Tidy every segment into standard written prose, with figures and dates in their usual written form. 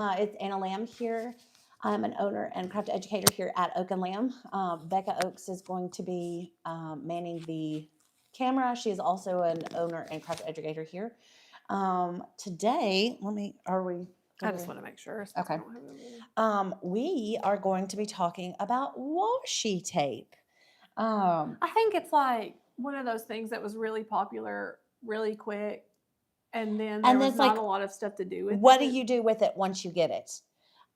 It's Anna Lamb here. I'm an owner and craft educator here at Oak and Lamb. Becca Oaks is going to be manning the camera. She is also an owner and craft educator here. Today, are we? I just want to make sure. Okay. We are going to be talking about washi tape. I think it's like one of those things that was really popular really quick, and then there was not a lot of stuff to do with it. What do you do with it once you get it?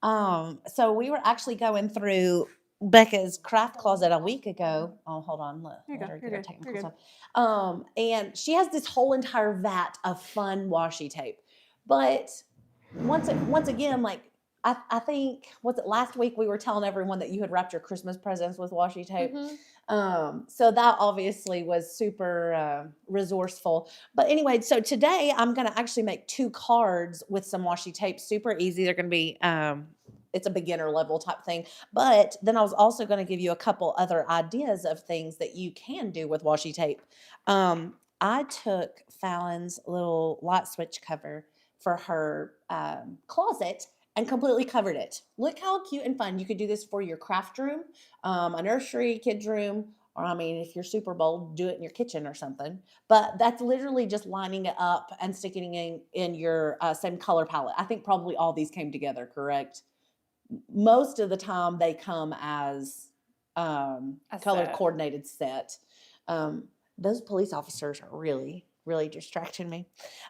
So we were actually going through Becca's craft closet a week ago. Oh, hold on. Let her get her technical stuff. And she has this whole entire vat of fun washi tape. But once again, like I think, was it last week we were telling everyone that you had wrapped your Christmas presents with washi tape? So that obviously was super resourceful. But anyway, so today I'm going to actually make 2 cards with some washi tape. Super easy. They're going to be, it's a beginner level type thing. But then I was also going to give you a couple other ideas of things that you can do with washi tape. I took Fallon's little light switch cover for her closet and completely covered it. Look how cute and fun. You could do this for your craft room, a nursery, kids room, or I mean, if you're super bold, do it in your kitchen or something. But that's literally just lining it up and sticking in your same color palette. I think probably all these came together, correct? Most of the time they come as color coordinated set. Those police officers are really, really distracting me.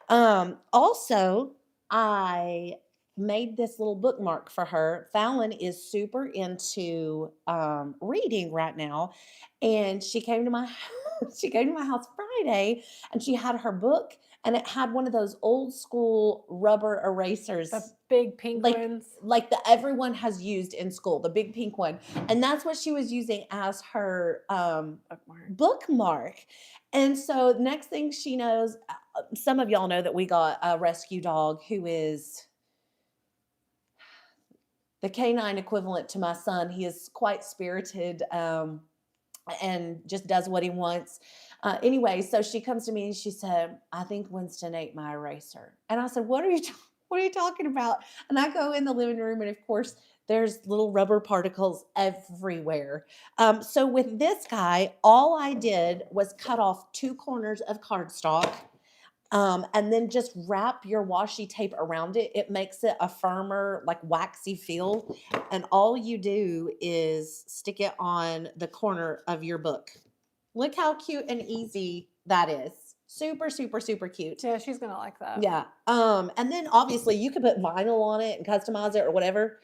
Also, I made this little bookmark for her. Fallon is super into reading right now, and she came to my house Friday, and she had her book, and it had one of those old school rubber erasers, the big pink ones, like that everyone has used in school, the big pink one, and that's what she was using as her bookmark. And so next thing she knows, some of y'all know that we got a rescue dog who is the canine equivalent to my son. He is quite spirited and just does what he wants. Anyway, so she comes to me and she said, "I think Winston ate my eraser." And I said, what are you talking about? And I go in the living room, and of course, there's little rubber particles everywhere. So with this guy, all I did was cut off 2 corners of cardstock. And then just wrap your washi tape around it. It makes it a firmer, like waxy feel. And all you do is stick it on the corner of your book. Look how cute and easy that is. Super, super, super cute. Yeah, she's going to like that. Yeah. And then obviously you could put vinyl on it and customize it or whatever.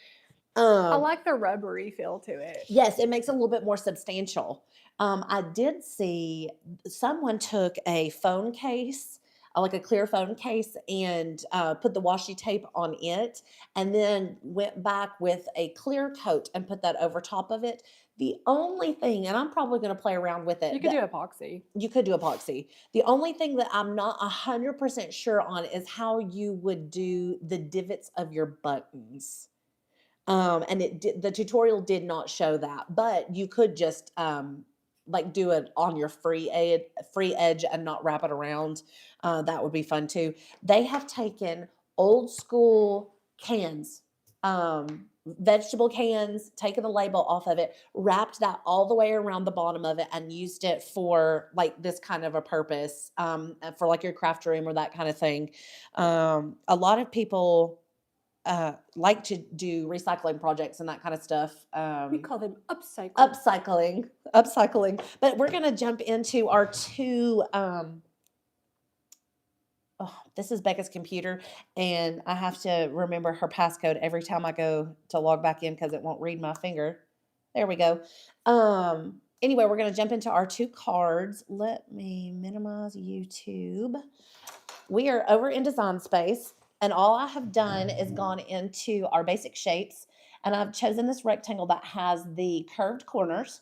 I like the rubbery feel to it. Yes, it makes it a little bit more substantial. I did see someone took a phone case, like a clear phone case, and put the washi tape on it, and then went back with a clear coat and put that over top of it. The only thing, and I'm probably going to play around with it. You could do epoxy. You could do epoxy. The only thing that I'm not 100% sure on is how you would do the divots of your buttons. And the tutorial did not show that, but you could just like do it on your free edge and not wrap it around. That would be fun too. They have taken old school cans, vegetable cans, taken the label off of it, wrapped that all the way around the bottom of it, and used it for like this kind of a purpose, for like your craft room or that kind of thing. A lot of people like to do recycling projects and that kind of stuff. We call them upcycling. Upcycling. But we're going to jump into our 2. This is Becca's computer, and I have to remember her passcode every time I go to log back in because it won't read my finger. There we go. Anyway, we're going to jump into our 2 cards. Let me minimize YouTube. We are over in Design Space. And all I have done is gone into our basic shapes, and I've chosen this rectangle that has the curved corners.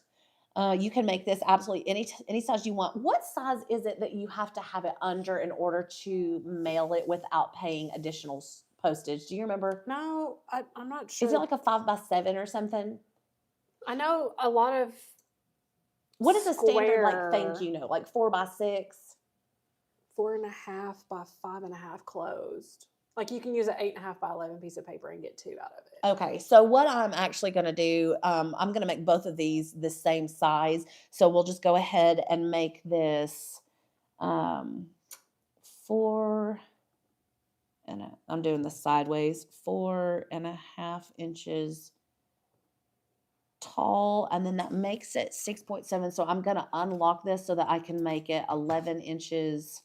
You can make this absolutely any size you want. What size is it that you have to have it under in order to mail it without paying additional postage? Do you remember? No, I'm not sure. Is it like a 5x7 or something? I know a lot of. What is a standard like thing, you know, like 4x6? 4.5 by 5.5 closed. Like you can use an 8.5 by 11 piece of paper and get 2 out of it. Okay, so what I'm actually going to do, I'm going to make both of these the same size. So we'll just go ahead and make this 4 and I'm doing this sideways, 4.5 inches tall, and then that makes it 6.7. So I'm going to unlock this so that I can make it 11 inches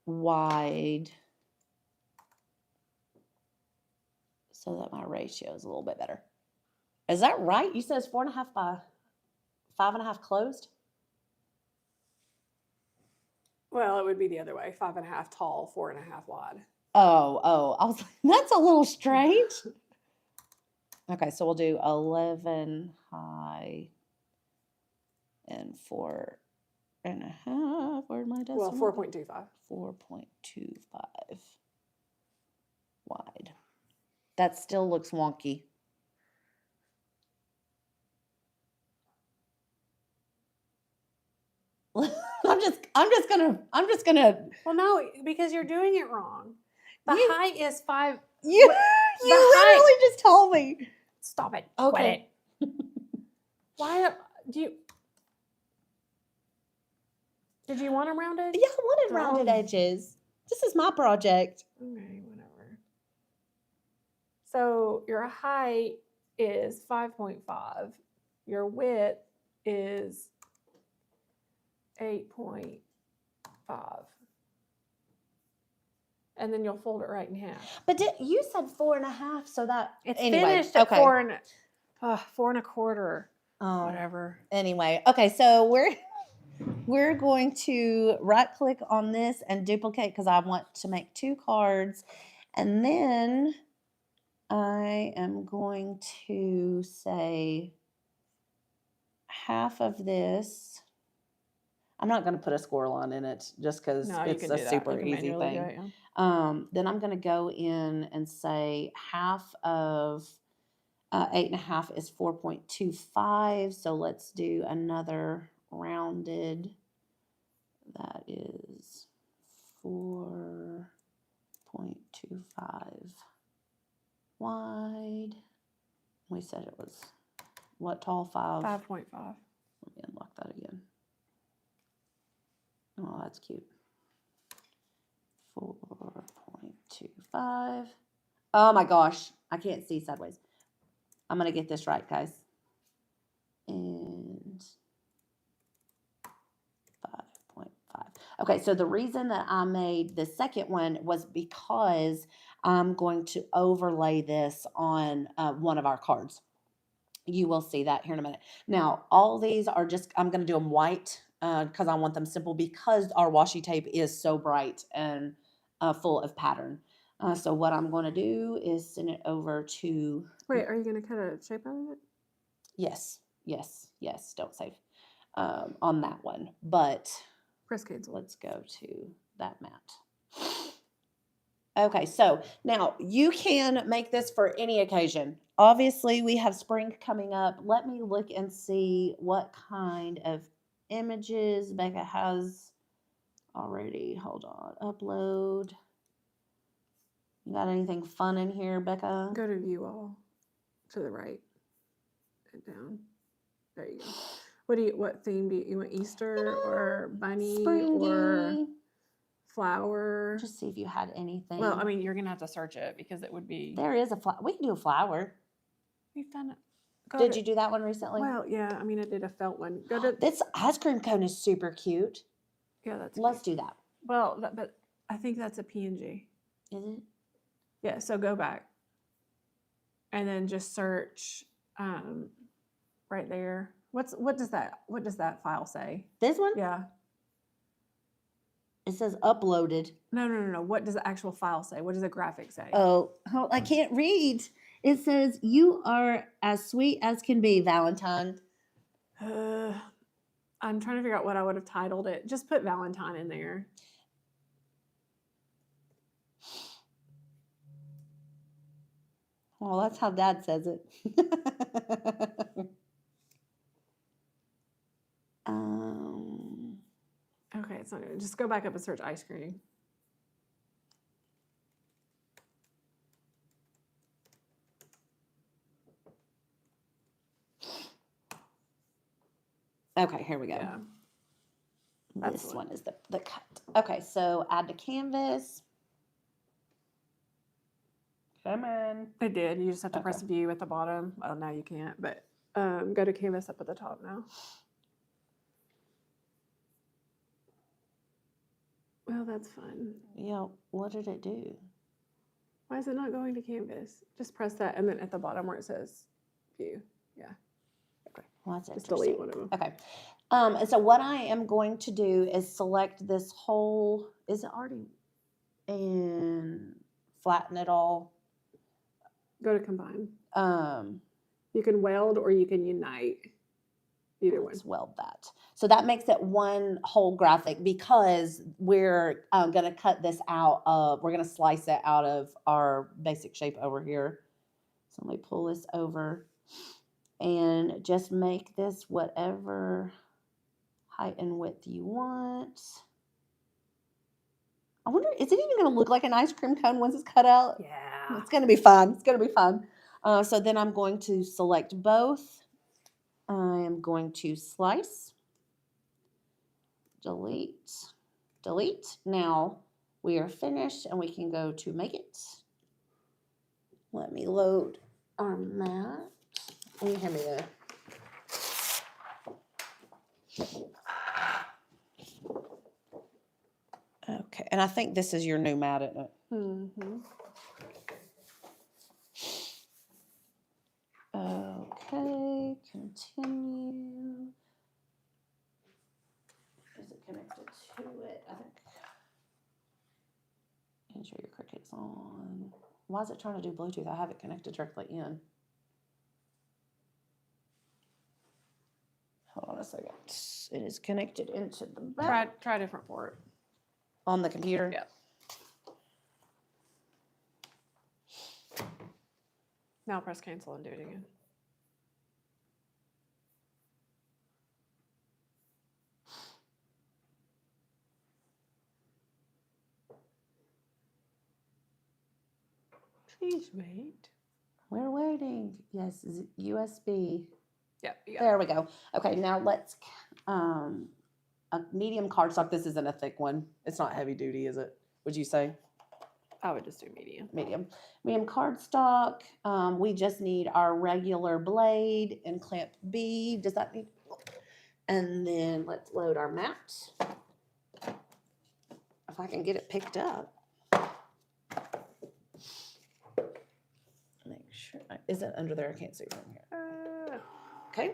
wide, so that my ratio is a little bit better. Is that right? You said it's 4.5 by 5.5 closed? Well, it would be the other way. 5.5 tall, 4.5 wide. Oh, I was like, that's a little strange. Okay, so we'll do 11 high and 4.5. Where'd my decimal? Well, 4.25. 4.25 wide. That still looks wonky. I'm just gonna. Well, no, because you're doing it wrong. The height is 5. You literally just told me. Stop it. Okay. Quit it. Why do you? Did you want them rounded? Yeah, I wanted rounded edges. This is my project. Okay, whatever. So your height is 5.5. Your width is 8.5. And then you'll fold it right in half. But you said 4.5, so that It's anyway, finished at okay. 4.25. Oh, Whatever. Anyway, okay, so we're going to right click on this and duplicate because I want to make 2 cards, and then I am going to say half of this. I'm not going to put a score line in it just because it's a super easy thing. Then I'm going to go in and say half of 8.5 is 4.25. So let's do another rounded. That is 4.25 wide. We said it was what tall? 5.5. Let me unlock that again. Oh, that's cute. 4.25. Oh my gosh, I can't see sideways. I'm going to get this right, guys. And 5.5. Okay, so the reason that I made the second one was because I'm going to overlay this on one of our cards. You will see that here in a minute. Now, all these are just, I'm going to do them white because I want them simple because our washi tape is so bright and full of pattern. So what I'm going to do is send it over to... Wait, are you going to cut a shape out of it? Yes. Don't save on that one. But press cancel. Let's go to that mat. Okay, so now you can make this for any occasion. Obviously, we have spring coming up. Let me look and see what kind of images Becca has already. Hold on. Upload. You got anything fun in here, Becca? Go to view all to the right and down. There you go. What theme do you want? Easter or bunny springy. Or flower? Just see if you had anything. Well, I mean, you're gonna have to search it because it would be. There is a flower. We can do a flower. We've done it. Did you do that one recently? Well, yeah. I mean, I did a felt one. Go to this ice cream cone is super cute. Yeah, that's. Let's do that. Well, but I think that's a PNG. Is it? Yeah. So go back, and then just search right there. What does that file say? This one? Yeah. It says uploaded. No. What does the actual file say? What does the graphic say? Oh, I can't read. It says, "You are as sweet as can be, Valentine." I'm trying to figure out what I would have titled it. Just put Valentine in there. Well, that's how Dad says it. Okay, it's not good. Just go back up and search ice cream. Okay, here we go. Yeah. That's This the one is the cut. Okay, so add to canvas. Come on. It did. You just have to press view at the bottom. Well, now you can't, but go to canvas up at the top now. Well, that's fun. Yeah, what did it do? Why is it not going to canvas? Just press that, and then at the bottom where it says view. Yeah. Okay. Well, that's Just delete interesting. one of them. Okay. And so what I am going to do is select this whole, is it already, and flatten it all. Go to combine. Um, You can weld or you can unite. Either one. let's weld that. So that makes it one whole graphic because we're going to cut this out of, we're going to slice it out of our basic shape over here. So let me pull this over and just make this whatever height and width you want. I wonder, is it even going to look like an ice cream cone once it's cut out? Yeah. It's going to be fun. It's going to be fun. So then I'm going to select both. I am going to slice, delete, delete. Now we are finished and we can go to make it. Let me load our mat. Can you hand me the... Okay, and I think this is your new mat, isn't it? Mm-hmm. Okay, continue. Is it connected to it? I think. Ensure your Cricut's on. Why is it trying to do Bluetooth? I have it connected directly in. Hold on a second. It is connected into the back. Try a different port. On the computer? Yeah. Now press cancel and do it again. Please wait. We're waiting. Yes, USB. Yep. There we go. Okay, now let's, a medium cardstock. This isn't a thick one. It's not heavy duty, is it? Would you say? I would just do medium. Medium cardstock. We just need our regular blade and clamp B. Does that need? And then let's load our mat. If I can get it picked up. Make sure. Is it under there? I can't see from here. Okay.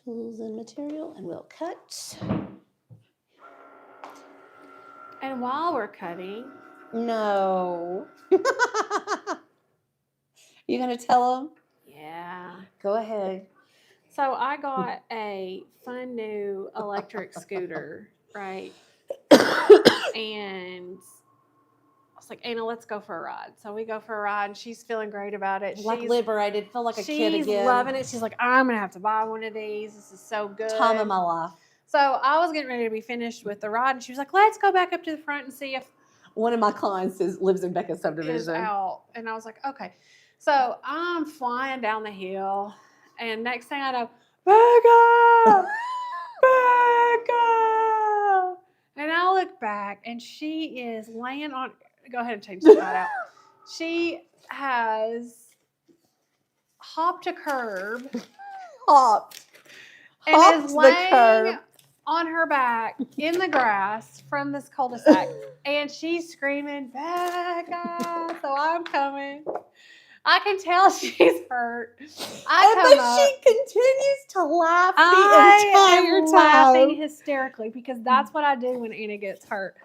Tools and material, and we'll cut. And while we're cutting, No. You gonna tell them? yeah. Go ahead. So I got a fun new electric scooter, right? And I was like, Anna, let's go for a ride. So we go for a ride, and she's feeling great about it. Like liberated, feel like a kid again. She's loving it. She's like, I'm gonna have to buy one of these. This is so good. Time of my life. So I was getting ready to be finished with the ride, and she was like, let's go back up to the front and see if One of my clients lives in Becca's is subdivision. out. And I was like, okay. So I'm flying down the hill, and next thing I know, Becca! Becca! And I look back, and she is laying on. Go ahead and change the light out. She has hopped a curb. Hopped. And Hopped is the laying curb. on her back in the grass from this cul-de-sac. And she's screaming, Becca. So I'm coming. I can tell she's hurt. She continues to laugh the I entire am time. laughing hysterically because that's what I do when Anna gets hurt.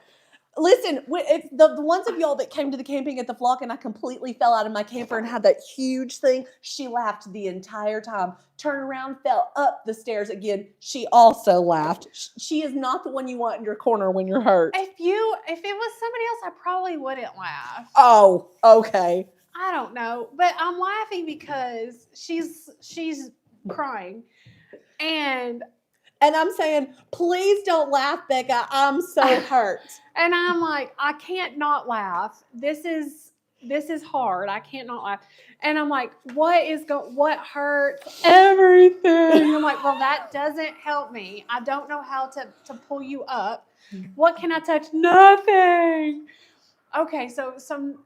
Listen, it's the ones of y'all that came to the camping at the flock and I completely fell out of my camper and had that huge thing, she laughed the entire time. Turned around, fell up the stairs again. She also laughed. She is not the one you want in your corner when you're hurt. If it was somebody else, I probably wouldn't laugh. Oh, okay. I don't know, but I'm laughing because she's crying. And I'm saying, please don't laugh, Becca. I'm so hurt. And I'm like, I can't not laugh. This is this is hard. I can't not laugh. And I'm like, what hurts? Everything. I'm like, well, that doesn't help me. I don't know how to pull you up. What can I touch? Nothing. Okay, so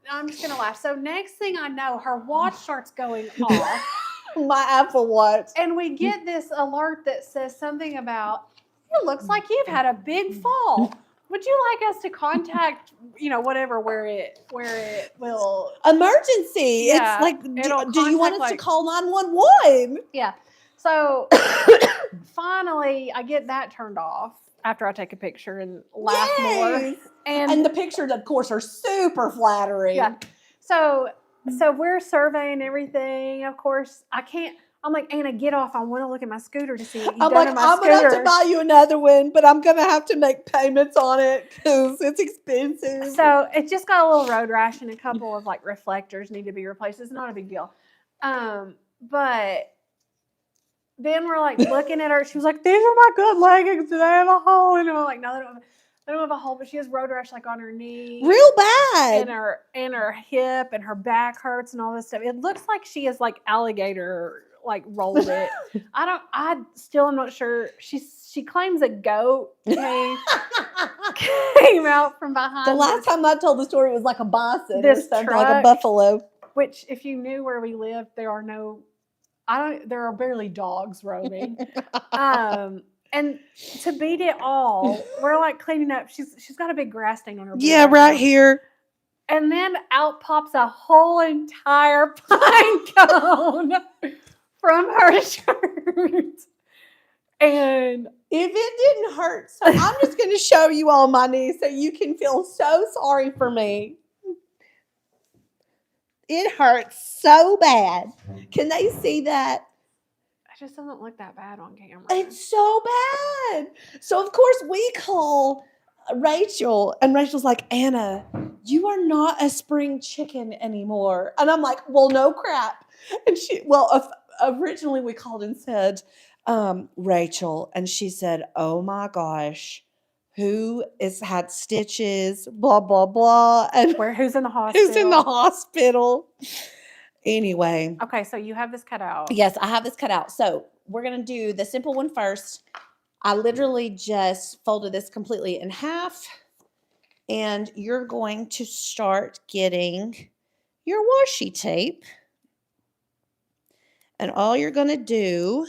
I'm just gonna laugh. So next thing I know, her watch starts going off. My Apple Watch. And we get this alert that says something about, it looks like you've had a big fall. Would you like us to contact, whatever, where it will. Emergency. Yeah, it's like, do you want us contact, to call 911? Yeah. So finally, I get that turned off after I take a picture and laugh more. And the pictures, of course, are super flattering. Yeah. So we're surveying everything. Of course, I can't. I'm like, Anna, get off. I want to look at my scooter to see what you've done to my I'm scooter. going to have to buy you another one, but I'm going to have to make payments on it because it's expensive. So it just got a little road rash and a couple of like reflectors need to be replaced. It's not a big deal. But then we're like looking at her. She was like, these are my good leggings. Do they have a hole in them? I'm like, no, they don't have a hole, but she has road rash like on her knee. Real bad. And her hip and her back hurts and all this stuff. It looks like she is like alligator like rolled it. I still am not sure. She claims a goat came out from behind. The last time I told the story, it was like a bison This or something, truck, like a buffalo. Which, if you knew where we live, there are barely dogs roaming. And to beat it all, we're like cleaning up. She's got a big grass stain on her. Yeah, right here. And then out pops a whole entire pine cone from her shirt. And if it didn't hurt, so I'm just going to show you on my knee so you can feel so sorry for me. It hurts so bad. Can they see that? It just doesn't look that bad on camera. It's so bad. So, of course, we call Rachel, and Rachel's like, Anna, you are not a spring chicken anymore. And I'm like, well, no crap. And originally we called and said, Rachel, and she said, oh my gosh, who has had stitches, blah, blah, blah. And who's in the hospital? Who's in the hospital? Anyway. Okay, so you have this cut out. Yes, I have this cut out. So we're going to do the simple one first. I literally just folded this completely in half. And you're going to start getting your washi tape. And all you're going to do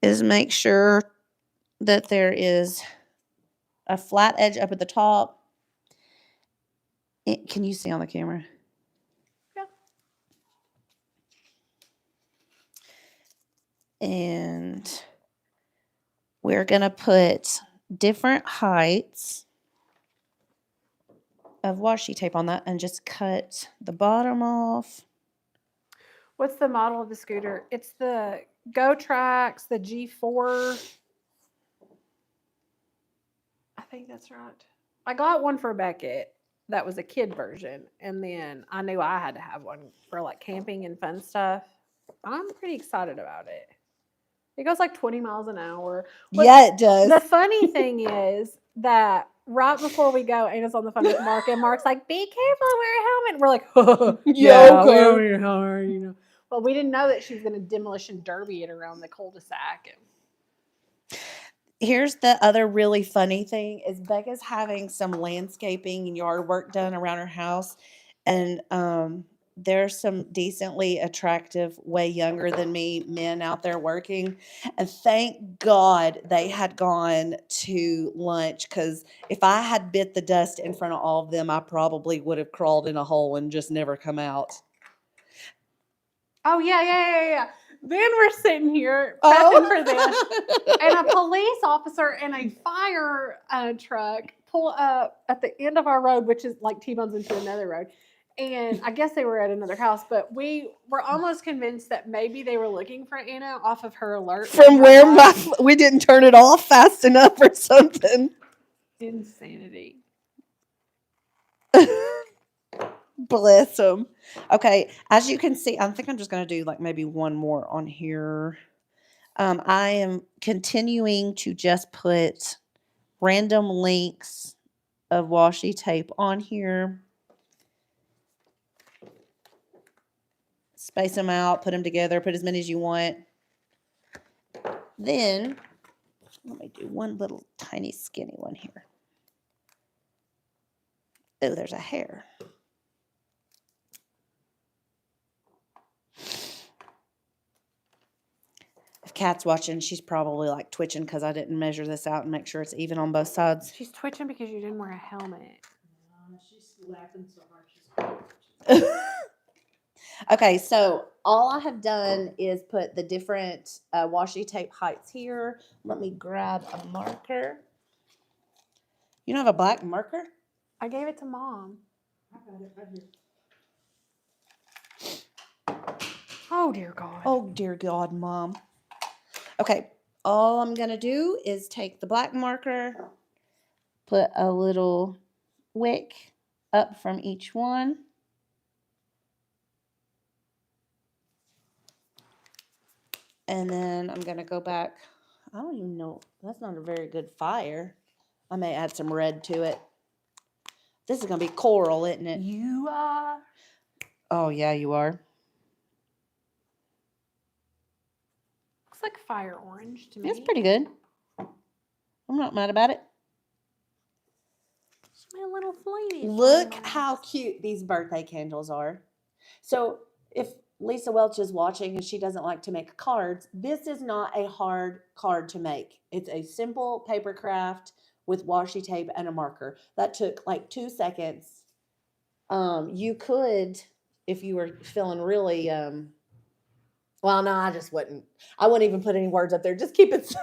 is make sure that there is a flat edge up at the top. Can you see on the camera? Yeah. And we're going to put different heights of washi tape on that and just cut the bottom off. What's the model of the scooter? It's the Go Trax, the G4. I think that's right. I got one for Beckett. That was a kid version. And then I knew I had to have one for like camping and fun stuff. I'm pretty excited about it. It goes like 20 miles an hour. Yeah, it does. The funny thing is that right before we go, Anna's on the phone with Mark, and Mark's like, be careful, wear a helmet. We're like, yeah, wear a helmet, Well, we didn't know that she was going to demolition derby it around the cul-de-sac. Here's the other really funny thing is Becca's having some landscaping and yard work done around her house. And there's some decently attractive, way younger than me men out there working. And thank God they had gone to lunch, because if I had bit the dust in front of all of them, I probably would have crawled in a hole and just never come out. Oh, yeah. Then we're sitting here prepping for this, and a police officer and a fire truck pull up at the end of our road, which is like T-bones into another road. And I guess they were at another house, but we were almost convinced that maybe they were looking for Anna off of her alert. From where we didn't turn it off fast enough or something. Insanity. Bless them. Okay, as you can see, I think I'm just going to do like maybe one more on here. I am continuing to just put random links of washi tape on here. space them out, put them together, put as many as you want. Then, let me do one little tiny skinny one here. Oh, there's a hair. If Kat's watching, she's probably like twitching because I didn't measure this out and make sure it's even on both sides. She's twitching because you didn't wear a helmet. She's laughing so hard. Okay, so all I have done is put the different washi tape heights here. Let me grab a marker. You don't have a black marker? I gave it to Mom. I got it right here. Oh, dear God. Oh, dear God, Mom. Okay, all I'm going to do is take the black marker, put a little wick up from each one. And then I'm going to go back. I don't even know. That's not a very good fire. I may add some red to it. This is going to be coral, isn't it? You are. Oh, yeah, you are. Looks like fire orange to me. It's pretty good. I'm not mad about it. It's my little flamey. Look how cute these birthday candles are. So if Lisa Welch is watching and she doesn't like to make cards, this is not a hard card to make. It's a simple paper craft with washi tape and a marker. That took like 2 seconds. You could, if you were feeling really, well, no, I just wouldn't. I wouldn't even put any words up there. Just keep it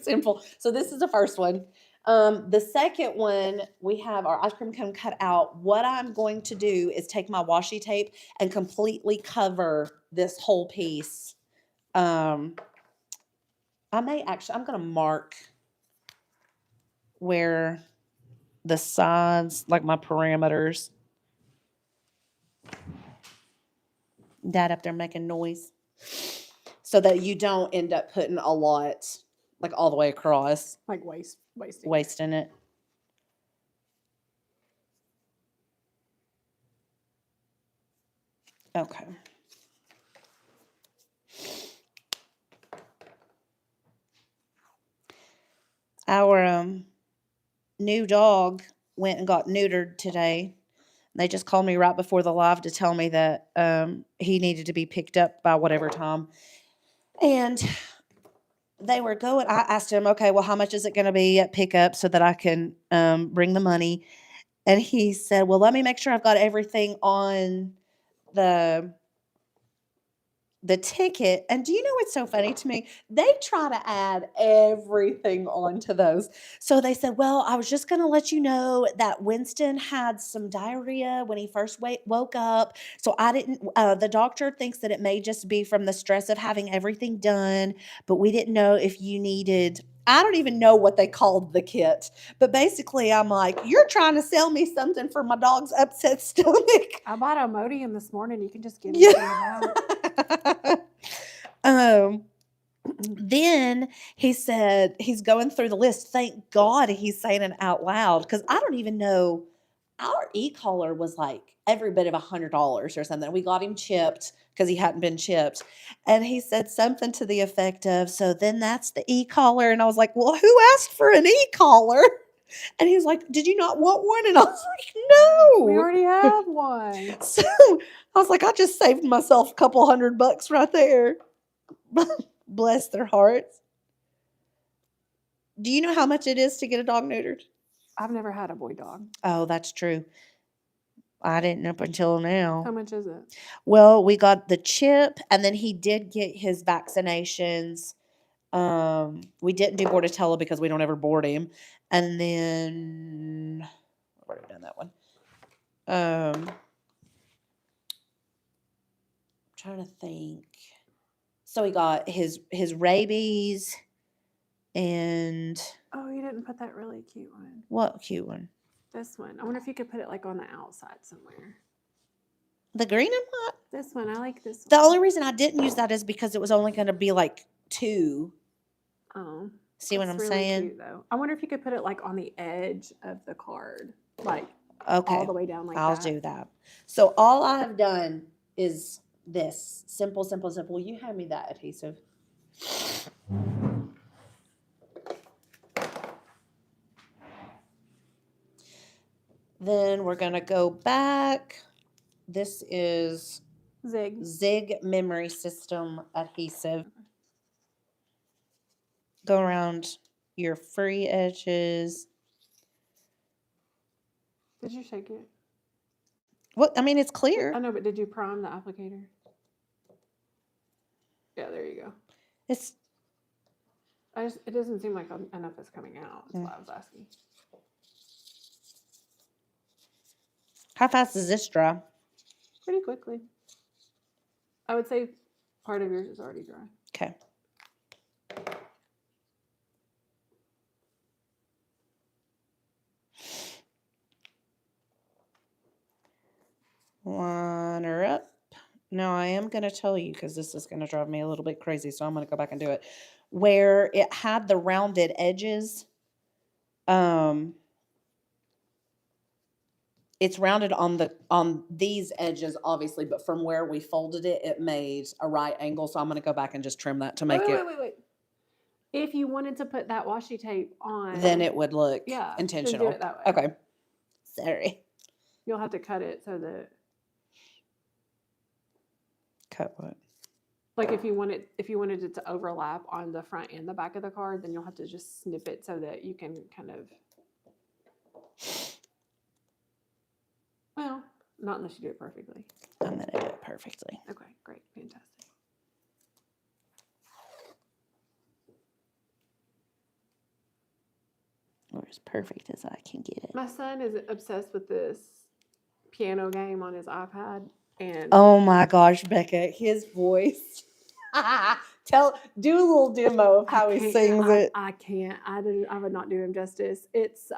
simple. So this is the first one. The second one, we have our ice cream cone cut out. What I'm going to do is take my washi tape and completely cover this whole piece. I'm going to mark where the sides, like my parameters. Dad up there making noise. So that you don't end up putting a lot, like all the way across. Like wasting. Wasting it. Okay. Our new dog went and got neutered today. They just called me right before the live to tell me that he needed to be picked up by whatever time. And they were going, I asked him, okay, well, how much is it going to be at pickup so that I can bring the money? And he said, well, let me make sure I've got everything on the ticket. And do you know what's so funny to me? They try to add everything onto those. So they said, well, I was just going to let you know that Winston had some diarrhea when he first woke up. So I didn't, the doctor thinks that it may just be from the stress of having everything done, but we didn't know if you needed, I don't even know what they called the kit, but basically I'm like, you're trying to sell me something for my dog's upset stomach. I bought Imodium this morning. You can just get it. Then he said he's going through the list. Thank God he's saying it out loud because I don't even know. Our e-collar was like every bit of $100 or something. We got him chipped because he hadn't been chipped. And he said something to the effect of, so then that's the e-collar. And I was like, well, who asked for an e-collar? And he was like, did you not want one? And I was like, no. We already have one. So I was like, I just saved myself a couple $100 right there. Bless their hearts. Do you know how much it is to get a dog neutered? I've never had a boy dog. Oh, that's true. I didn't up until now. How much is it? Well, we got the chip, and then he did get his vaccinations. We didn't do Bordetella because we don't ever board him. And then I've already done that one. Trying to think. So he got his rabies and Oh, you didn't put that really cute one. what cute one? This one. I wonder if you could put it like on the outside somewhere. The green and white? This one. I like this The one. only reason I didn't use that is because it was only going to be like 2. Oh. See what I'm really saying? Cute, though. I wonder if you could put it like on the edge of the card. Like Okay. all the way down like I'll that. do that. So all I've done is this. Simple, simple, simple. You hand me that adhesive. Then we're going to go back. This is Zig Memory System adhesive. Go around your free edges. Did you shake it? What? I mean, it's clear. I know, but did you prime the applicator? Yeah, there you go. It's. It doesn't seem like enough is coming out. That's why I was asking. How fast does this dry? Pretty quickly. I would say part of yours is already dry. Okay. Liner up. Now I am going to tell you, because this is going to drive me a little bit crazy, so I'm going to go back and do it. Where it had the rounded edges, it's rounded on these edges, obviously, but from where we folded it, it made a right angle. So I'm going to go back and just trim that to make it. Wait. If you wanted to put that washi tape on, Then it would look just intentional. do it that way. Okay. Sorry. You'll have to cut it so that, Cut what? like, if you wanted it to overlap on the front and the back of the card, then you'll have to just snip it so that you can kind of. Well, not unless you do it perfectly. I'm going to do it perfectly. Okay, great, fantastic. Or as perfect as I can get it. My son is obsessed with this piano game on his iPad, and Oh my gosh, Becca, his voice. Do a little demo of how he sings it. I can't. I would not do him justice. It's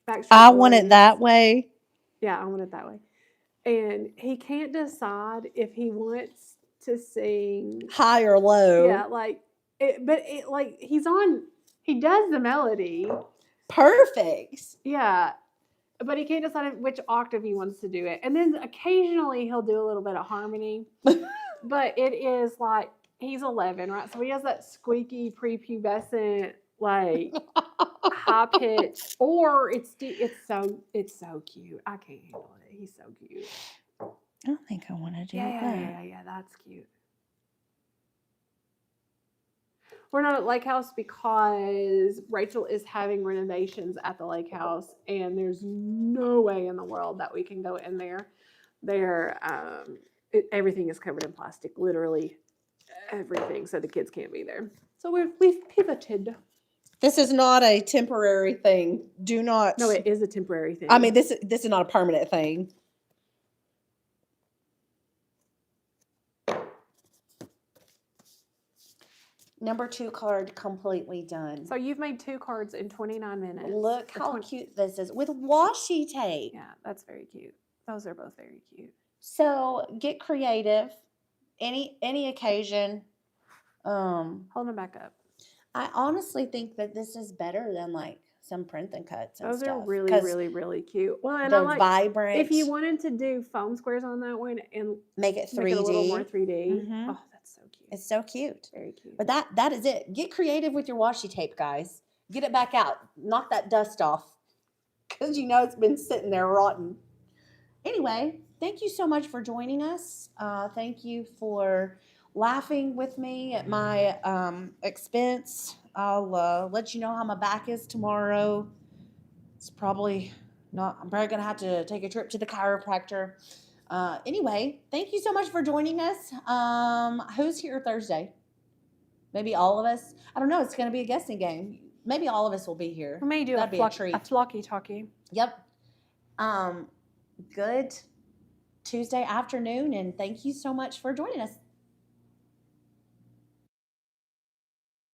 Backstreet I want it Boys. that way. Yeah, I want it that way. And he can't decide if he wants to sing High or low. Yeah, like it, but it like he does the melody. Perfect. Yeah. But he can't decide which octave he wants to do it. And then occasionally he'll do a little bit of harmony. But it is like he's 11, right? So he has that squeaky prepubescent like high pitch, or it's so cute. I can't handle it. He's so cute. I don't think I want to do that. Yeah, that's cute. We're not at Lake House because Rachel is having renovations at the Lake House, and there's no way in the world that we can go in there. Everything is covered in plastic, literally everything, so the kids can't be there. So we've pivoted. This is not a temporary thing. Do not. No, it is a temporary thing. I mean, this is not a permanent thing. Number 2 card completely done. So you've made 2 cards in 29 minutes. Look how cute this is with washi tape. Yeah, that's very cute. Those are both very cute. So get creative. Any occasion. Hold them back up. I honestly think that this is better than like some print and cuts and Those stuff. are really, really, really cute. Well, and the I like vibrant. if you wanted to do foam squares on that one and make it 3D, make it a little more 3D. Mhm. Oh, that's so cute. It's so cute. Very cute. But that is it. Get creative with your washi tape, guys. Get it back out. Knock that dust off, because you know it's been sitting there rotten. Anyway, thank you so much for joining us. Thank you for laughing with me at my expense. I'll let you know how my back is tomorrow. It's probably not. I'm probably gonna have to take a trip to the chiropractor. Anyway, thank you so much for joining us. Who's here Thursday? Maybe all of us. I don't know. It's gonna be a guessing game. Maybe all of us will be here. We may do That'd be a treat. a flocky talkie. Yep. Good Tuesday afternoon, and thank you so much for joining us.